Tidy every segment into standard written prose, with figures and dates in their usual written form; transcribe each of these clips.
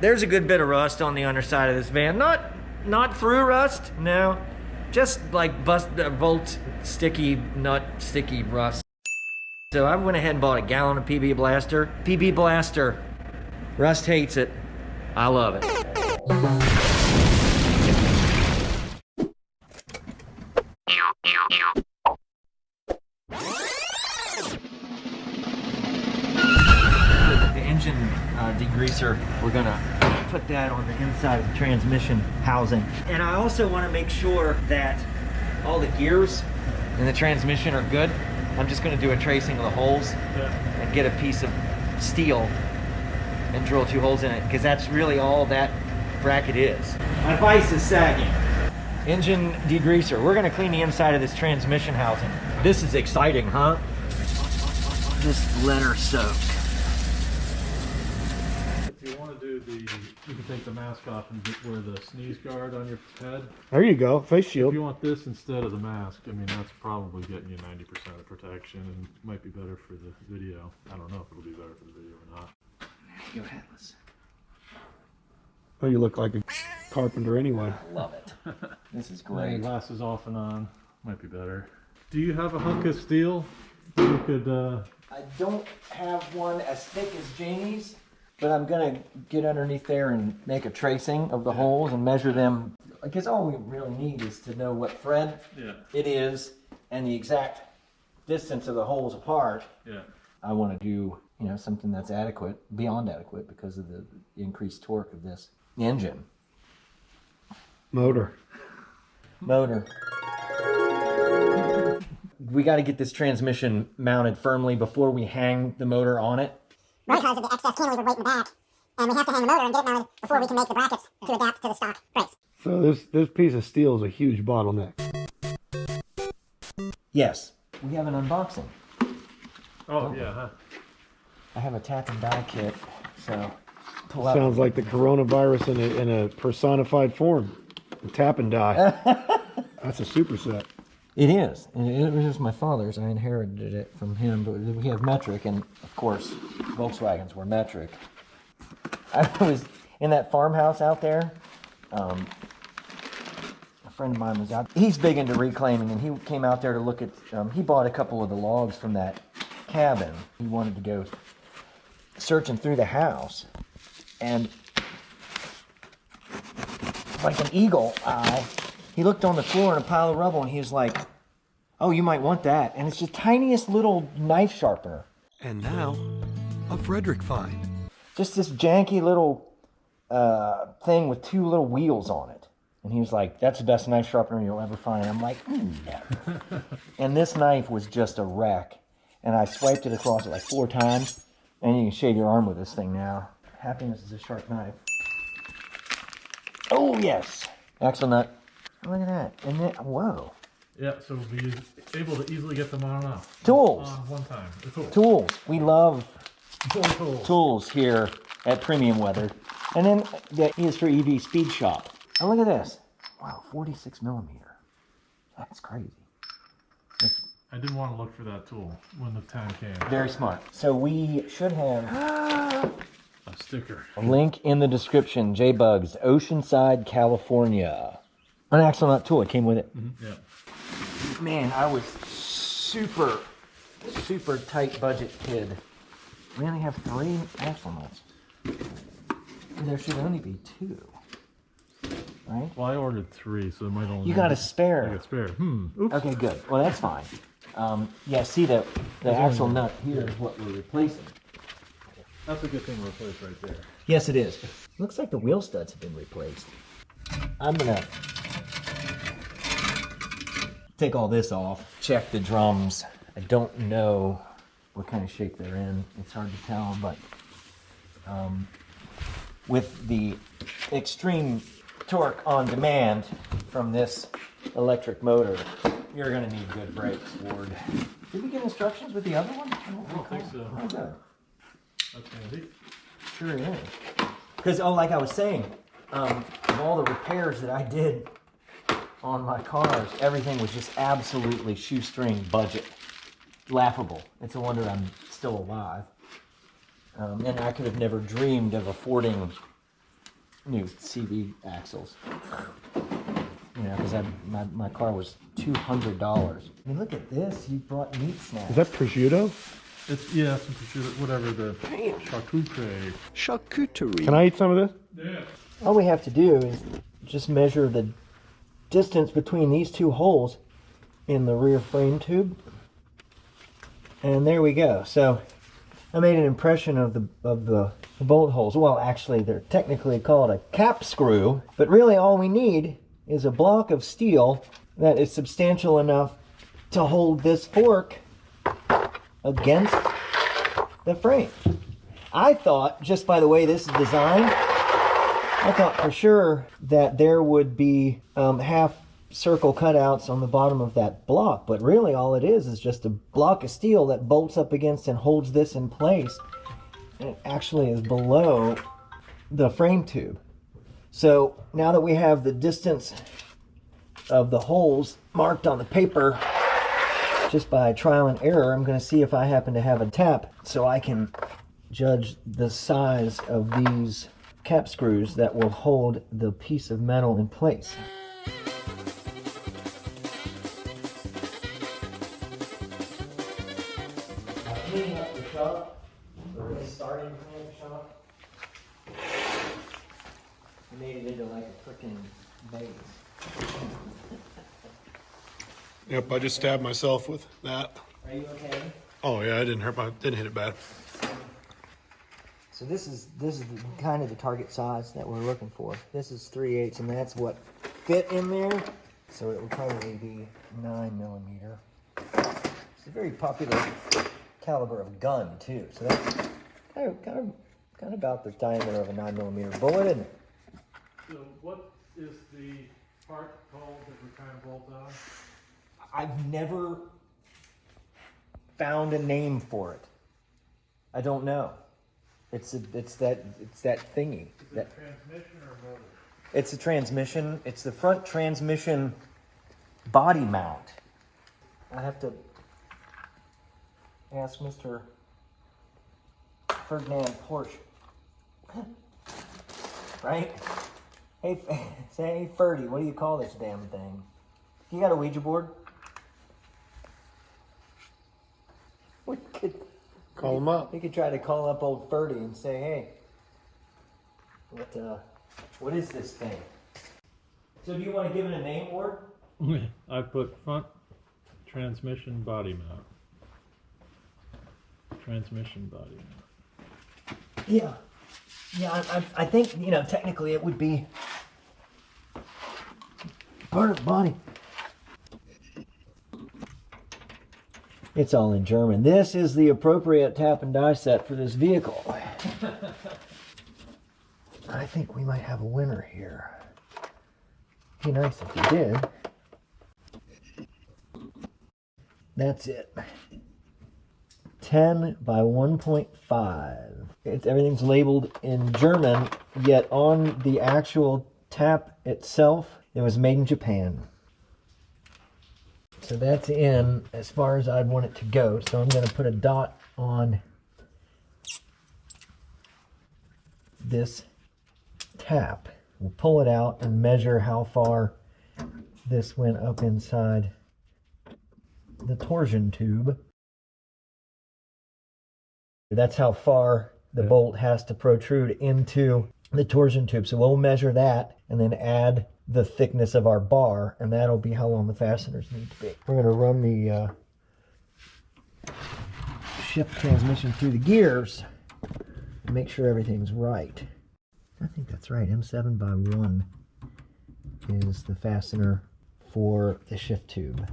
There's a good bit of rust on the underside of this van. Not through rust, no. Just like bolt sticky, nut sticky rust. So I went ahead and bought a gallon of PB Blaster. PB Blaster. Rust hates it. I love it. The engine degreaser, we're gonna put that on the inside of the transmission housing. And I also want to make sure that all the gears in the transmission are good. I'm just going to do a tracing of the holes and get a piece of steel and drill 2 holes in it, because that's really all that bracket is. My vise is sagging. Engine degreaser. We're going to clean the inside of this transmission housing. This is exciting, huh? Just letter soaked. If you want to do the, you can take the mask off and wear the sneeze guard on your head. There you go, face shield. If you want this instead of the mask, I mean, that's probably getting you 90% of protection and might be better for the video. I don't know if it'll be better for the video or not. Go headless. Oh, you look like a carpenter anyway. Love it. This is And great. glasses off and on, might be better. Do you have a hunk of steel? You could, I don't have one as thick as Jamie's, but I'm gonna get underneath there and make a tracing of the holes and measure them, because all we really need is to know what thread it is and the exact distance of the holes apart. Yeah. I want to do, you know, something that's adequate, beyond adequate, because of the increased torque of this engine. Motor. We got to get this transmission mounted firmly before we hang the motor on it. Right, because of the excess cantilever weight in the back. And we have to hang the motor and get it mounted before we can make the brackets to adapt to the stock brakes. So this piece of steel is a huge bottleneck. Yes. We have an unboxing. Oh, yeah, huh? I have a tap and die kit, so pull out. Sounds like the coronavirus in a personified form. Tap and die. That's a superset. It is. And it was my father's. I inherited it from him. But we have metric, and of course, Volkswagens were metric. I was in that farmhouse out there. A friend of mine was out. He's big into reclaiming, and he came out there to look at. He bought a couple of the logs from that cabin. He wanted to go searching through the house, and like an eagle eye, he looked on the floor in a pile of rubble, and he was like, "Oh, you might want that." And it's the tiniest little knife sharpener. And now, a Frederick find. Just this janky little thing with 2 little wheels on it. And he was like, "That's the best knife sharpener you'll ever find." And I'm like, "Never." And this knife was just a wreck. And I swiped it across it like 4 times. And you can shave your arm with this thing now. Happiness is a sharp knife. Oh, yes. Axle nut. Look at that. And then, whoa. Yeah, so we'll be able to easily get them on and off. Tools. On one time. The tools. Tools. We love Tools. tools here at Premium Weather. And then the EisforEV Speed Shop. Oh, look at this. Wow, 46 millimeter. That's crazy. I didn't want to look for that tool when the time came. Very smart. So we should have A sticker. a link in the description. JBugs, Oceanside, California. An axle nut tool. It came with it. Yeah. Man, I was super tight budget kid. We only have 3 axle nuts. And there should only be 2. Right? Well, I ordered 3, so it might only. You got a spare. I got a spare. Oops. Okay, good. Well, that's fine. Yeah, see the axle nut here is what we're replacing. That's a good thing to replace right there. Yes, it is. Looks like the wheel studs have been replaced. I'm gonna take all this off, check the drums. I don't know what kind of shape they're in. It's hard to tell, but with the extreme torque on demand from this electric motor, you're gonna need good brakes, Ward. Did we get instructions with the other one? I don't think so. Oh, good. That's handy. Sure is. Because, like I was saying, of all the repairs that I did on my cars, everything was just absolutely shoestring budget. Laughable. It's a wonder I'm still alive. And I could have never dreamed of affording new CV axles. You know, because my car was $200. I mean, look at this. You brought meat snacks. Is that prosciutto? It's, yeah, some prosciutto, whatever the charcuterie. Charcuterie. Can I eat some of this? Yeah. All we have to do is just measure the distance between these two holes in the rear frame tube. And there we go. So I made an impression of the bolt holes. Well, actually, they're technically called a cap screw, but really all we need is a block of steel that is substantial enough to hold this fork against the frame. I thought, just by the way this is designed, I thought for sure that there would be half circle cutouts on the bottom of that block, but really all it is just a block of steel that bolts up against and holds this in place. And it actually is below the frame tube. So now that we have the distance of the holes marked on the paper, just by trial and error, I'm going to see if I happen to have a tap so I can judge the size of these cap screws that will hold the piece of metal in place. Cleaning up the shop, or really starting to clean up the shop. I made it into like a freaking vase. Yep, I just stabbed myself with that. Are you okay? Oh yeah, I didn't hit it bad. So this is kind of the target size that we're looking for. This is 3/8, and that's what fit in there. So it will probably be 9mm. It's a very popular caliber of gun too. So that's kind of about the diameter of a 9mm bullet, isn't it? So what is the part called that we're trying to bolt on? I've never found a name for it. I don't know. It's that thingy. Is it transmission or motor? It's a transmission. It's the front transmission body mount. I have to ask Mr. Ferdinand Porsche. Right? Hey, say, hey Ferdy, what do you call this damn thing? You got a Ouija board? We could Call him up. We could try to call up old Ferdy and say, hey, what is this thing? So do you want to give it a name, Ward? I put front transmission body mount. Transmission body mount. Yeah. Yeah, I think, technically it would be part of the body. It's all in German. This is the appropriate tap and die set for this vehicle. I think we might have a winner here. Be nice if you did. That's it. 10 by 1.5. Everything's labeled in German, yet on the actual tap itself, it was made in Japan. So that's in as far as I'd want it to go. So I'm going to put a dot on this tap. We'll pull it out and measure how far this went up inside the torsion tube. That's how far the bolt has to protrude into the torsion tube. So we'll measure that and then add the thickness of our bar, and that'll be how long the fasteners need to be. We're going to run the shift transmission through the gears and make sure everything's right. I think that's right. M7 by 1 is the fastener for the shift tube.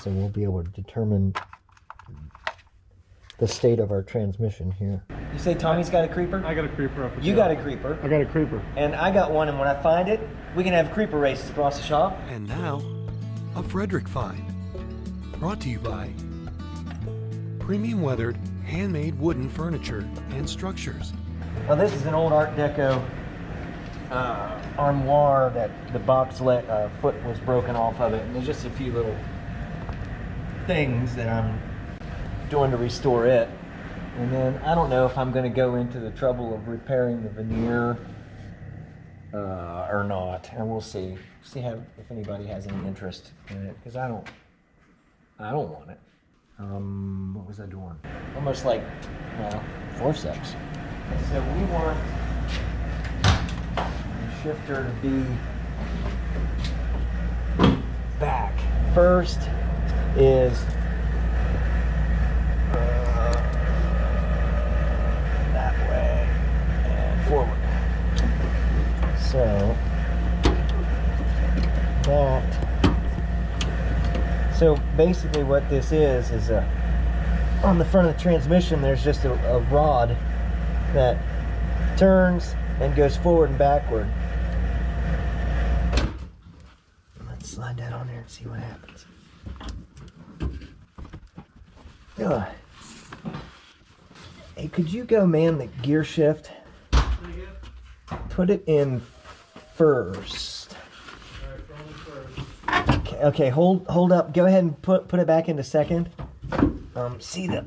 So we'll be able to determine the state of our transmission here. You say Tommy's got a creeper? I got a creeper up. You got a creeper. I got a creeper. And I got one, and when I find it, we can have creeper races across the shop. And now, a Frederick find. Brought to you by premium weathered, handmade wooden furniture and structures. Now this is an old Art Deco armoire that the box foot was broken off of it. And there's just a few little things that I'm doing to restore it. And then I don't know if I'm going to go into the trouble of repairing the veneer or not, and we'll see. See how if anybody has any interest in it, because I don't want it. What was I doing? Almost like forceps. So we want the shifter to be back. First is that way and forward. So that. So basically what this is on the front of the transmission there's just a rod that turns and goes forward and backward. Let's slide that on there and see what happens. Ugh. Hey, could you go man the gear shift? Put it in first. Okay, hold up. Go ahead and put it back into second. See the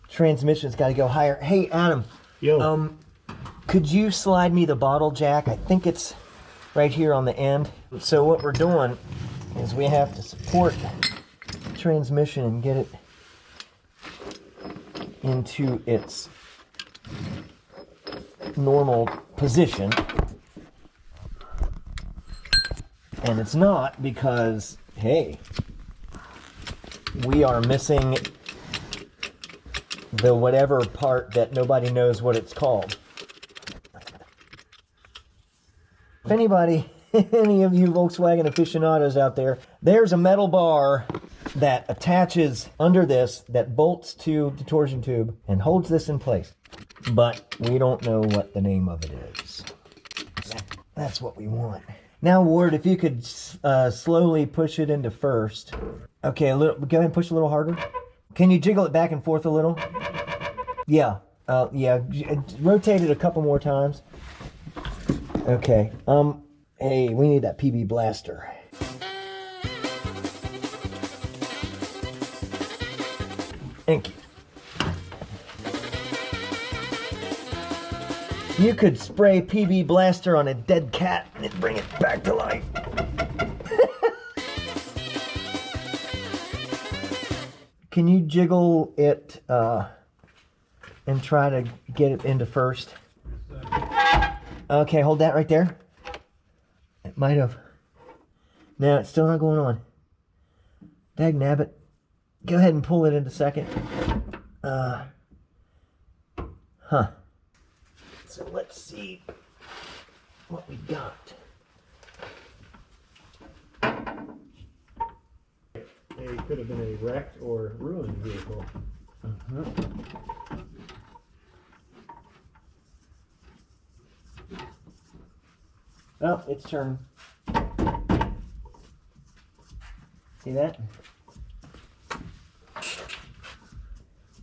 transmission's got to go higher. Hey, Adam. Yo. Could you slide me the bottle jack? I think it's right here on the end. So what we're doing is we have to support the transmission and get it into its normal position. And it's not because, hey, we are missing the whatever part that nobody knows what it's called. If anybody, any of you Volkswagen aficionados out there, there's a metal bar that attaches under this that bolts to the torsion tube and holds this in place. But we don't know what the name of it is. That's what we want. Now, Ward, if you could slowly push it into first. Okay, go ahead and push a little harder. Can you jiggle it back and forth a little? Yeah, yeah. Rotate it a couple more times. Okay. Hey, we need that PB Blaster. Thank you. You could spray PB Blaster on a dead cat and it'd bring it back to life. Can you jiggle it and try to get it into first? Okay, hold that right there. It might have. No, it's still not going on. Dag nabbit. Go ahead and pull it into second. So let's see what we got. It could have been a wrecked or ruined vehicle. Oh, it's turned. See that?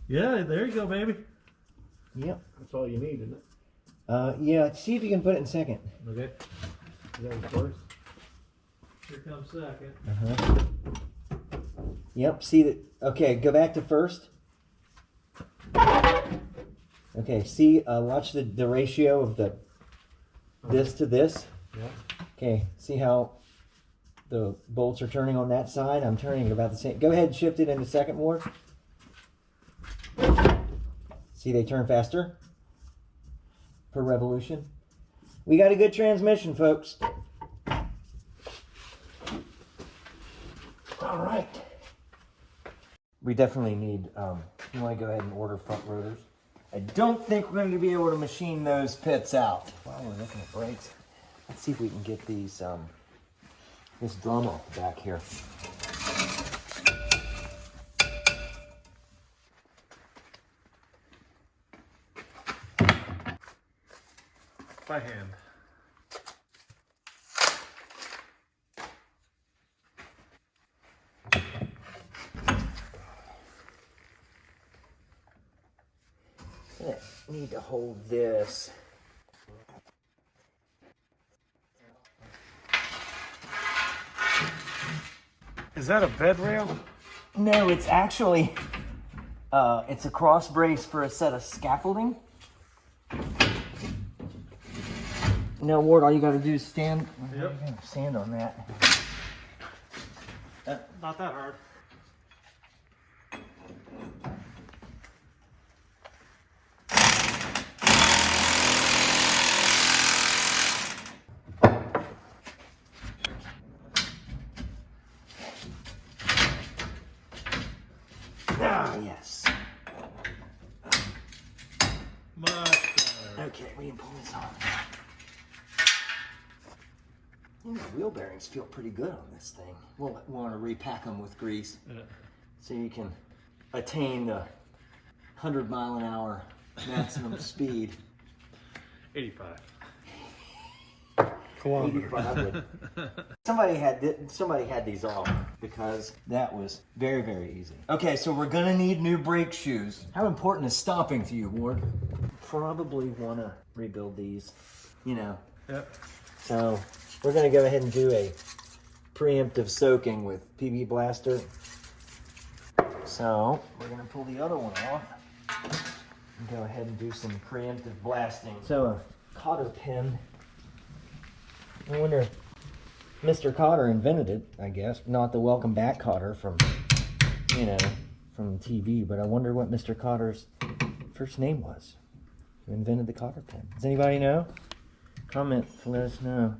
Yeah, there you go, baby. Yep. That's all you need, isn't it? Yeah, see if you can put it in second. Okay. Is that the first? Here comes second. Yep, see that. Okay, go back to first. Okay, see, watch the ratio of the this to this. Yeah. Okay, see how the bolts are turning on that side? I'm turning it about the same. Go ahead and shift it into second, Ward. See, they turn faster per revolution. We got a good transmission, folks. All right. We definitely need, you want to go ahead and order front rotors. I don't think we're going to be able to machine those pits out. While we're looking at brakes, let's see if we can get these, this drum off the back here. By hand. Yeah, need to hold this. Is that a bed rail? No, it's actually It's a cross brace for a set of scaffolding. Now, Ward, all you got to do is stand. Yep. Stand on that. Not that hard. Ah, yes. Much better. Okay, we can pull this off. The wheel bearings feel pretty good on this thing. We'll want to repack them with grease Yeah. so you can attain the 100-mile-an-hour maximum speed. 85. Kilometer. Somebody had these off because that was very, very easy. Okay, so we're gonna need new brake shoes. How important is stopping to you, Ward? Probably want to rebuild these, you know. Yep. So we're gonna go ahead and do a preemptive soaking with PB Blaster. So we're gonna pull the other one off and go ahead and do some preemptive blasting. So a cotter pin. I wonder if Mr. Cotter invented it, I guess. Not the welcome back Cotter from, you know, from TV, but I wonder what Mr. Cotter's first name was. Who invented the cotter pin? Does anybody know? Comment to let us know.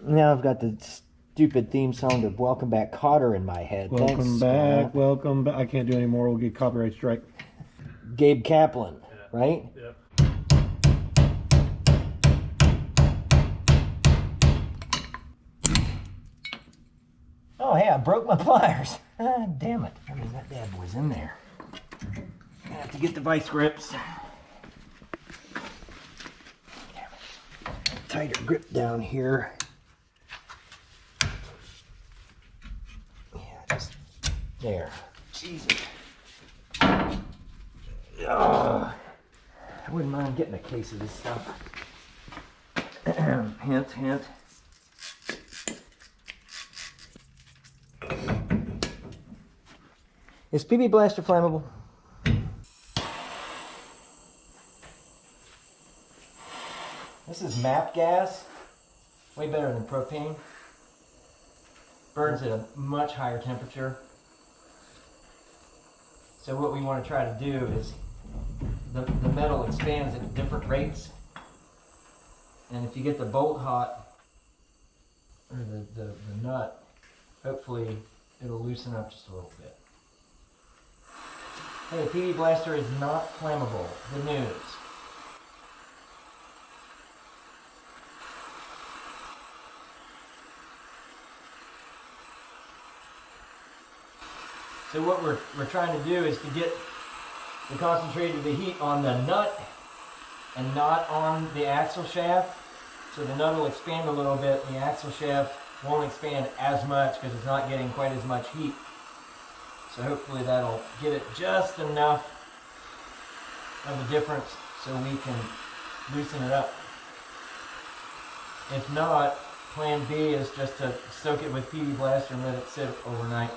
Now I've got the stupid theme song of Welcome Back Cotter in my head. Welcome Thanks, back. Scott. Welcome back. I can't do any more. We'll get copyright strike. Gabe Kaplan, right? Yep. Oh, hey, I broke my pliers. Ah, damn it. I mean, that bad boy's in there. I have to get the vice grips. Tighter grip down here. Yeah, just there. Jesus. I wouldn't mind getting a case of this stuff. Hint, hint. Is PB Blaster flammable? This is MAP gas, way better than propane. Burns at a much higher temperature. So what we want to try to do is the metal expands at different rates. And if you get the bolt hot, or the nut, hopefully it'll loosen up just a little bit. Hey, the PB Blaster is not flammable. Good news. So what we're trying to do is to get the concentrated the heat on the nut and not on the axle shaft. So the nut will expand a little bit, and the axle shaft won't expand as much because it's not getting quite as much heat. So hopefully that'll get it just enough of a difference so we can loosen it up. If not, plan B is just to soak it with PB Blaster and let it sit overnight.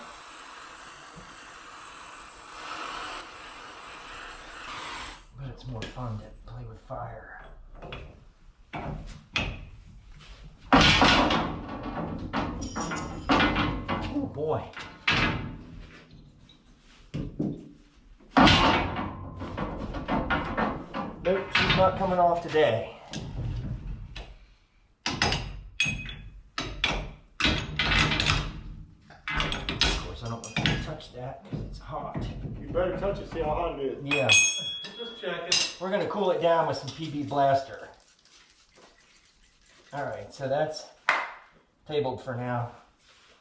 But it's more fun to play with fire. Oh boy. Nope, she's not coming off today. Of course, I don't want to touch that because it's hot. You better touch it. See how hot it is. Yeah. Just checking. We're going to cool it down with some PB Blaster. Alright, so that's tabled for now.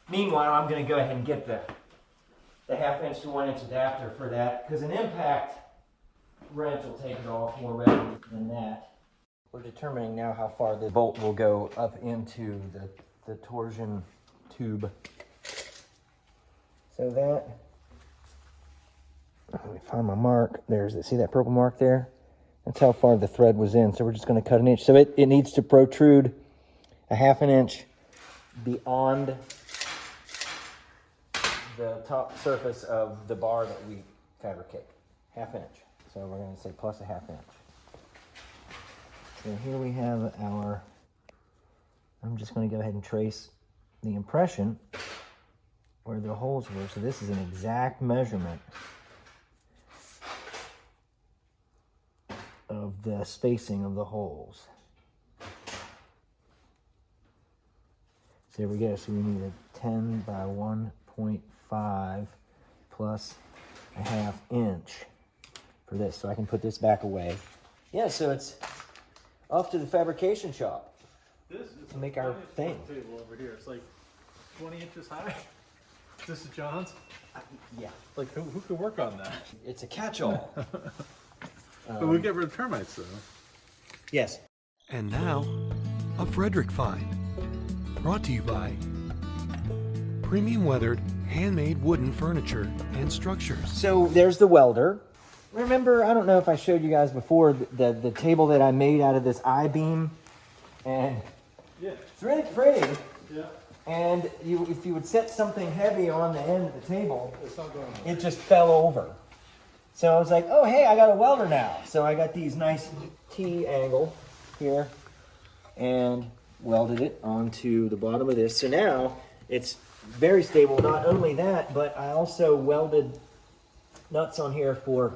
Meanwhile, I'm going to go ahead and get the 1/2 inch to 1 inch adapter for that, because an impact wrench will take it off more readily than that. We're determining now how far the bolt will go up into the torsion tube. So that, let me find my mark. See that purple mark there? That's how far the thread was in. So we're just going to cut an inch. So it needs to protrude a 1/2 inch beyond the top surface of the bar that we fabricate. 1/2 inch. So we're going to say plus a 1/2 inch. So here we have our, I'm just going to go ahead and trace the impression where the holes were. So this is an exact measurement of the spacing of the holes. So there we go. So we need a 10 by 1.5 plus a 1/2 inch for this. So I can put this back away. Yeah, so it's off to the fabrication shop to make our thing. Table over here. It's like 20 inches high. Is this John's? Yeah, Like who can work on that? it's a catch-all. But we get rid of termites though. Yes. And now, a Frederick find. Brought to you by premium weathered, handmade wooden furniture and structures. So there's the welder. Remember, I don't know if I showed you guys before the table that I made out of this I-beam, and Yeah. it's really pretty. Yeah. And if you would set something heavy on the end of the table, It's not going on. it just fell over. So I was like, oh hey, I got a welder now. So I got these nice T angle here and welded it onto the bottom of this. So now it's very stable. Not only that, but I also welded nuts on here for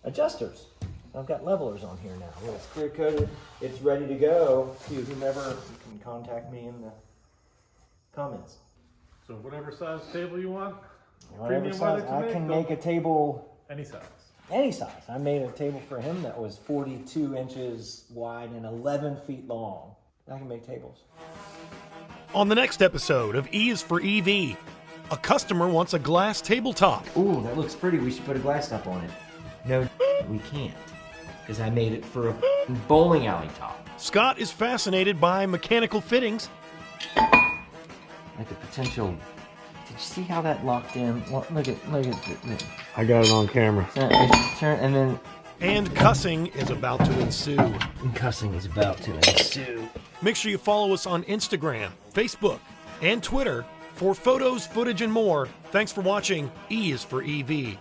adjusters. I've got levelers on here now. It's clear coated. It's ready to go to whomever. You can contact me in the comments. So whatever size table you want, Whatever premium size, weather to I make, can they'll- make a table any size. any size. I made a table for him that was 42 inches wide and 11 feet long. I can make tables. On the next episode of E is for EV, a customer wants a glass tabletop. Ooh, that looks pretty. We should put a glass top on it. No, we can't. Because I made it for a bowling alley top. Scott is fascinated by mechanical fittings. Like a potential. Did you see how that locked in? Look at it. I got it on camera. Turn, and then And cussing is about to ensue. cussing is about to ensue. Make sure you follow us on Instagram, Facebook, and Twitter for photos, footage, and more. Thanks for watching E is for EV.